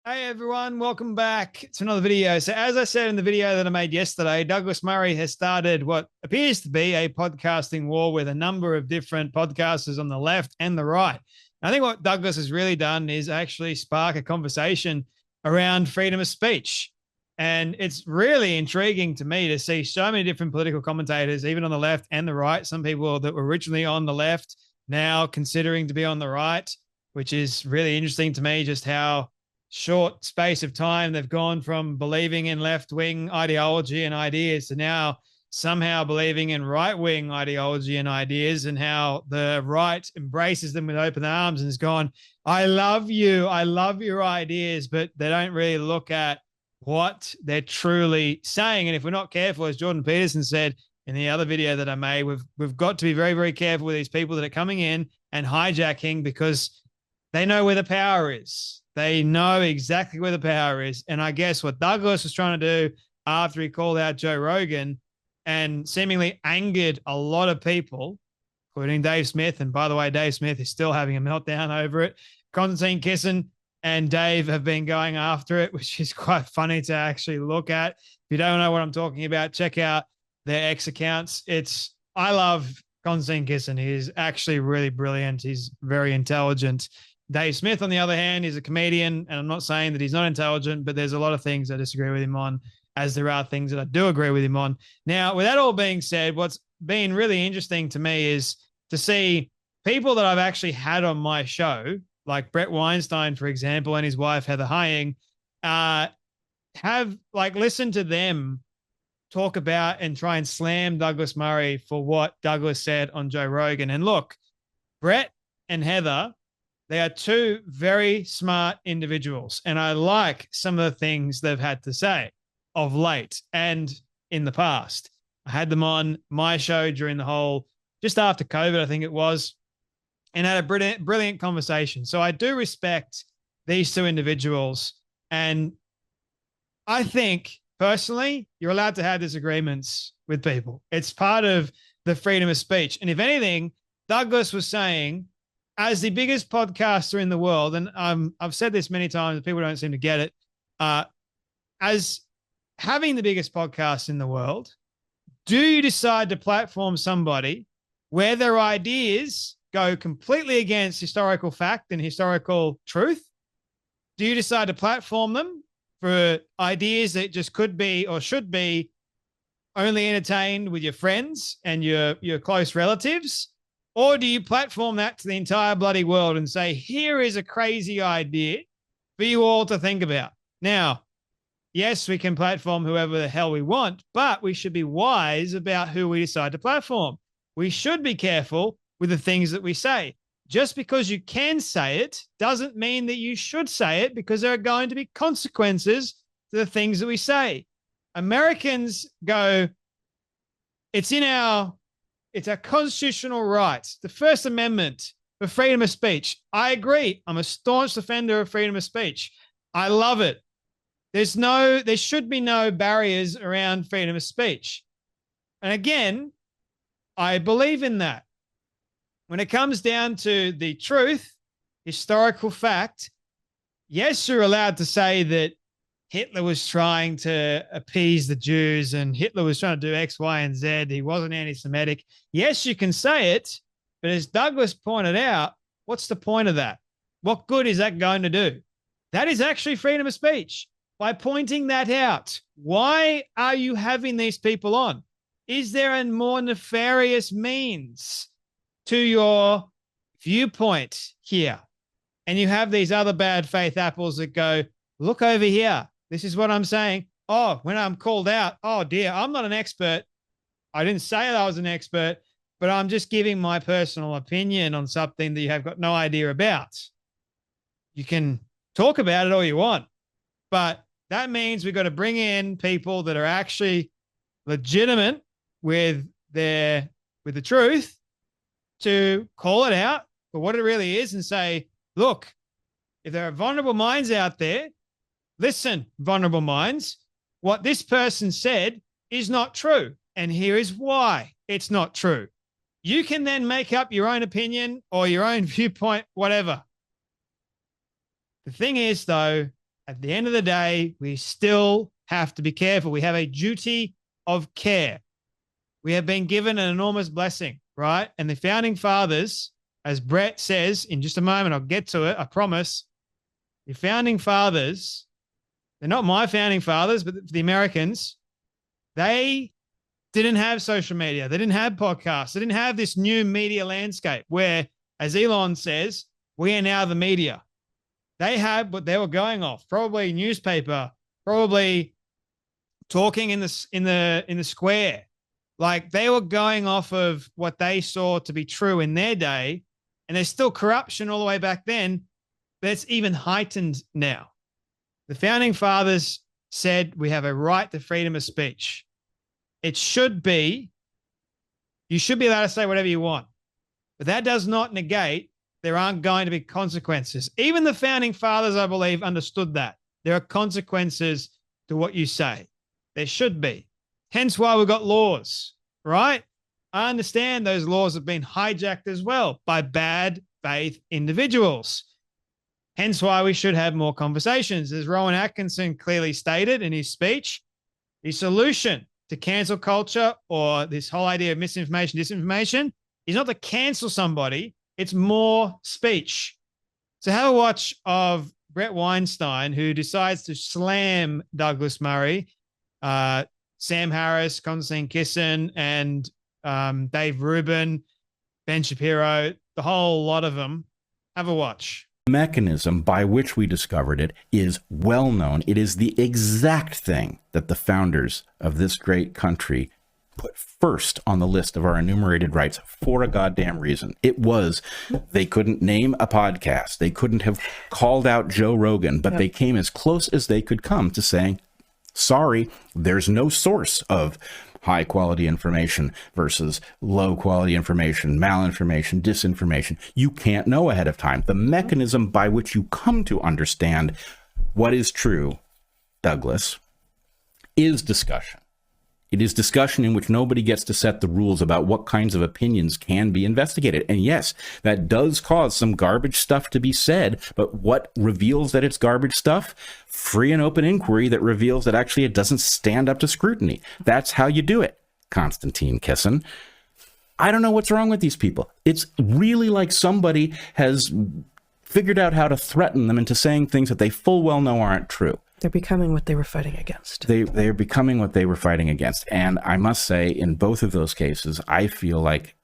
Hey everyone, welcome back to another video. So, as I said in the video that I made yesterday, Douglas Murray has started what appears to be a podcasting war with a number of different podcasters on the left and the right. I think what Douglas has really done is actually spark a conversation around freedom of speech. And it's really intriguing to me to see so many different political commentators, even on the left and the right. Some people that were originally on the left now considering to be on the right, which is really interesting to me, just how short space of time they've gone from believing in left-wing ideology and ideas to now somehow believing in right-wing ideology and ideas, and how the right embraces them with open arms and has gone, I love you, I love your ideas, but they don't really look at what they're truly saying. And if we're not careful, as Jordan Peterson said in the other video that I made, we've got to be very, very careful with these people that are coming in and hijacking, because they know where the power is. They know exactly where the power is. And I guess what Douglas was trying to do after he called out Joe Rogan and seemingly angered a lot of people, including Dave Smith. And by the way, Dave Smith is still having a meltdown over it. Konstantin Kisin and Dave have been going after it, which is quite funny to actually look at. If you don't know what I'm talking about, check out their X accounts. I love Konstantin Kisin. He's actually really brilliant. He's very intelligent. Dave Smith, on the other hand, is a comedian, and I'm not saying that he's not intelligent, but there's a lot of things I disagree with him on, as there are things that I do agree with him on. Now, with that all being said, what's been really interesting to me is to see people that I've actually had on my show, like Bret Weinstein, for example, and his wife, Heather Heying, have listened to them talk about and try and slam Douglas Murray for what Douglas said on Joe Rogan. And look, Bret and Heather, they are two very smart individuals, and I like some of the things they've had to say of late and in the past. I had them on my show during the whole, just after COVID, I think it was, and had a brilliant conversation. So I do respect these two individuals, and I think personally, you're allowed to have disagreements with people. It's part of the freedom of speech. And if anything, Douglas was saying, as the biggest podcaster in the world, and I've said this many times, people don't seem to get it, as having the biggest podcast in the world, do you decide to platform somebody where their ideas go completely against historical fact and historical truth? Do you decide to platform them for ideas that just could be or should be only entertained with your friends and your close relatives? Or do you platform that to the entire bloody world and say, here is a crazy idea for you all to think about? Now, yes, we can platform whoever the hell we want, but we should be wise about who we decide to platform. We should be careful with the things that we say. Just because you can say it doesn't mean that you should say it, because there are going to be consequences to the things that we say. Americans go, it's our constitutional rights, the First Amendment for freedom of speech. I agree. I'm a staunch defender of freedom of speech. I love it. There should be no barriers around freedom of speech. And again, I believe in that. When it comes down to the truth, historical fact, yes, you're allowed to say that Hitler was trying to appease the Jews and Hitler was trying to do X, Y, and Z. He wasn't anti-Semitic. Yes, you can say it, but as Douglas pointed out, what's the point of that? What good is that going to do? That is actually freedom of speech. By pointing that out, why are you having these people on? Is there a more nefarious means to your viewpoint here? And you have these other bad faith apples that go, look over here. This is what I'm saying. Oh, when I'm called out, oh dear, I'm not an expert. I didn't say that I was an expert, but I'm just giving my personal opinion on something that you have got no idea about. You can talk about it all you want, but that means we've got to bring in people that are actually legitimate with the truth to call it out for what it really is and say, look, if there are vulnerable minds out there, listen, vulnerable minds, what this person said is not true. And here is why it's not true. You can then make up your own opinion or your own viewpoint, whatever. The thing is, though, at the end of the day, we still have to be careful. We have a duty of care. We have been given an enormous blessing, right? And the founding fathers, as Bret says in just a moment, I'll get to it, I promise. The founding fathers, they're not my founding fathers, but the Americans, they didn't have social media. They didn't have podcasts. They didn't have this new media landscape where, as Elon says, we are now the media. They had what they were going off, probably newspaper, probably talking in the square. Like they were going off of what they saw to be true in their day. And there's still corruption all the way back then, but it's even heightened now. The founding fathers said we have a right to freedom of speech. It should be, you should be allowed to say whatever you want, but that does not negate there aren't going to be consequences. Even the founding fathers, I believe, understood that. There are consequences to what you say. There should be. Hence why we've got laws, right? I understand those laws have been hijacked as well by bad faith individuals. Hence why we should have more conversations. As Rowan Atkinson clearly stated in his speech, the solution to cancel culture or this whole idea of misinformation, disinformation is not to cancel somebody, it's more speech. So have a watch of Bret Weinstein, who decides to slam Douglas Murray, Sam Harris, Konstantin Kisin, and Dave Rubin, Ben Shapiro, the whole lot of them. Have a watch. The mechanism by which we discovered it is well known. It is the exact thing that the founders of this great country put first on the list of our enumerated rights for a goddamn reason. It was, they couldn't name a podcast. They couldn't have called out Joe Rogan, but they came as close as they could come to saying, sorry, there's no source of high quality information versus low quality information, malinformation, disinformation. You can't know ahead of time. The mechanism by which you come to understand what is true, Douglas, is discussion. It is discussion in which nobody gets to set the rules about what kinds of opinions can be investigated. And yes, that does cause some garbage stuff to be said, but what reveals that it's garbage stuff? Free and open inquiry that reveals that actually it doesn't stand up to scrutiny. That's how you do it, Konstantin Kisin. I don't know what's wrong with these people. It's really like somebody has figured out how to threaten them into saying things that they full well know aren't true. They're becoming what they were fighting against. They're becoming what they were fighting against. And I must say, in both of those cases, I feel like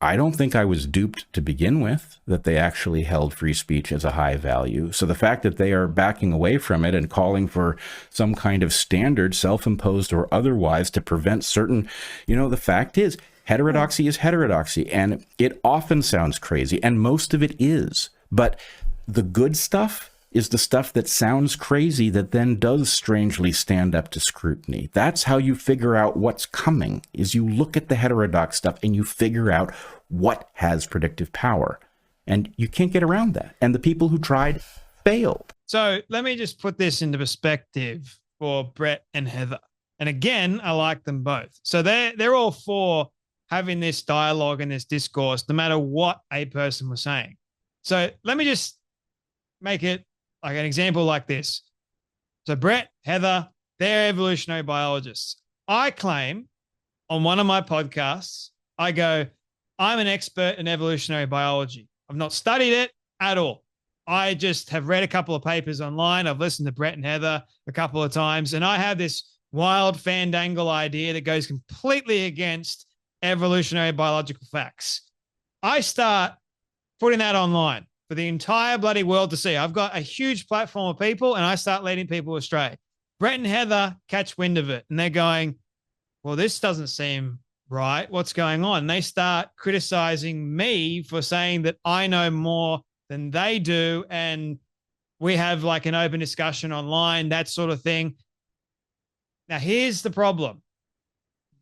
I don't think I was duped to begin with, that they actually held free speech as a high value. So the fact that they are backing away from it and calling for some kind of standard, self-imposed or otherwise, to prevent certain, the fact is, heterodoxy is heterodoxy. And it often sounds crazy, and most of it is. But the good stuff is the stuff that sounds crazy that then does strangely stand up to scrutiny. That's how you figure out what's coming, is you look at the heterodox stuff and you figure out what has predictive power. And you can't get around that. And the people who tried failed. So let me just put this into perspective for Bret and Heather. And again, I like them both. So they're all for having this dialogue and this discourse, no matter what a person was saying. So let me just make it like an example like this. So Bret, Heather, they're evolutionary biologists. I claim on one of my podcasts, I go, I'm an expert in evolutionary biology. I've not studied it at all. I just have read a couple of papers online. I've listened to Bret and Heather a couple of times, and I have this wild fandangle idea that goes completely against evolutionary biological facts. I start putting that online for the entire bloody world to see. I've got a huge platform of people, and I start leading people astray. Bret and Heather catch wind of it, and they're going, well, this doesn't seem right. What's going on? And they start criticizing me for saying that I know more than they do, and we have like an open discussion online, that sort of thing. Now, here's the problem.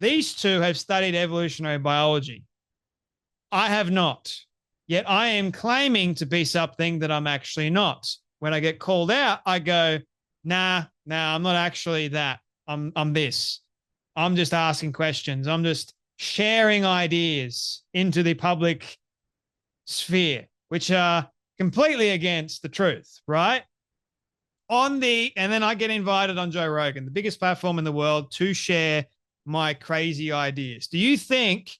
These two have studied evolutionary biology. I have not. Yet I am claiming to be something that I'm actually not. When I get called out, I go, nah, I'm not actually that. I'm this. I'm just asking questions. I'm just sharing ideas into the public sphere, which are completely against the truth, right? and then I get invited on Joe Rogan, the biggest platform in the world, to share my crazy ideas. Do you think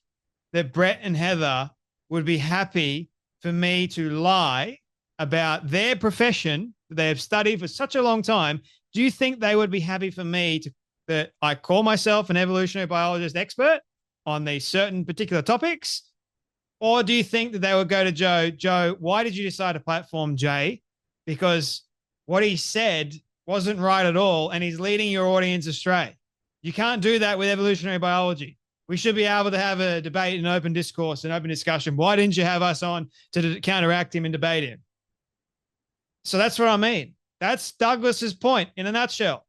that Bret and Heather would be happy for me to lie about their profession that they have studied for such a long time? Do you think they would be happy for me that I call myself an evolutionary biologist expert on these certain particular topics? Or do you think that they would go to Joe, why did you decide to platform Jay? Because what he said wasn't right at all, and he's leading your audience astray. You can't do that with evolutionary biology. We should be able to have a debate and open discourse and open discussion. Why didn't you have us on to counteract him and debate him? So that's what I mean. That's Douglas's point in a nutshell.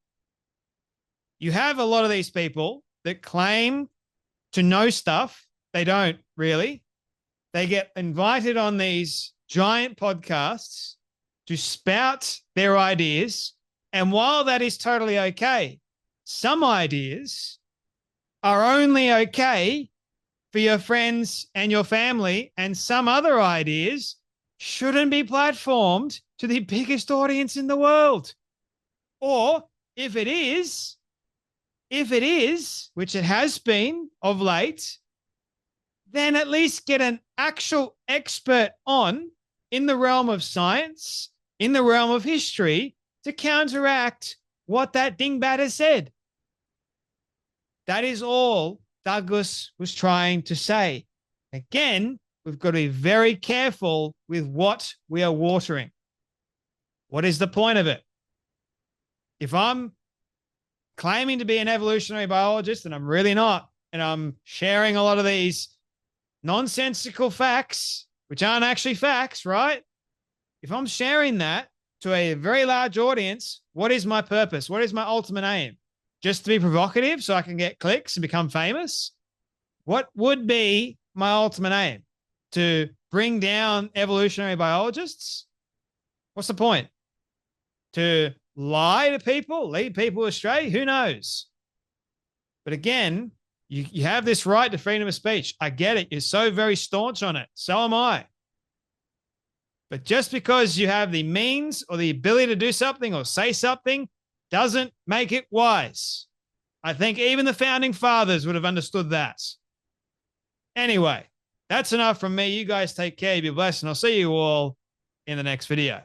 You have a lot of these people that claim to know stuff. They don't really. They get invited on these giant podcasts to spout their ideas. And while that is totally okay, some ideas are only okay for your friends and your family, and some other ideas shouldn't be platformed to the biggest audience in the world. Or if it is, which it has been of late, then at least get an actual expert on in the realm of science, in the realm of history, to counteract what that dingbat has said. That is all Douglas was trying to say. Again, we've got to be very careful with what we are watering. What is the point of it? If I'm claiming to be an evolutionary biologist, and I'm really not, and I'm sharing a lot of these nonsensical facts, which aren't actually facts, right? If I'm sharing that to a very large audience, what is my purpose? What is my ultimate aim? Just to be provocative so I can get clicks and become famous? What would be my ultimate aim? To bring down evolutionary biologists? What's the point? To lie to people, lead people astray? Who knows? But again, you have this right to freedom of speech. I get it. You're so very staunch on it. So am I. But just because you have the means or the ability to do something or say something doesn't make it wise. I think even the founding fathers would have understood that. Anyway, that's enough from me. You guys take care. Be blessed. And I'll see you all in the next video.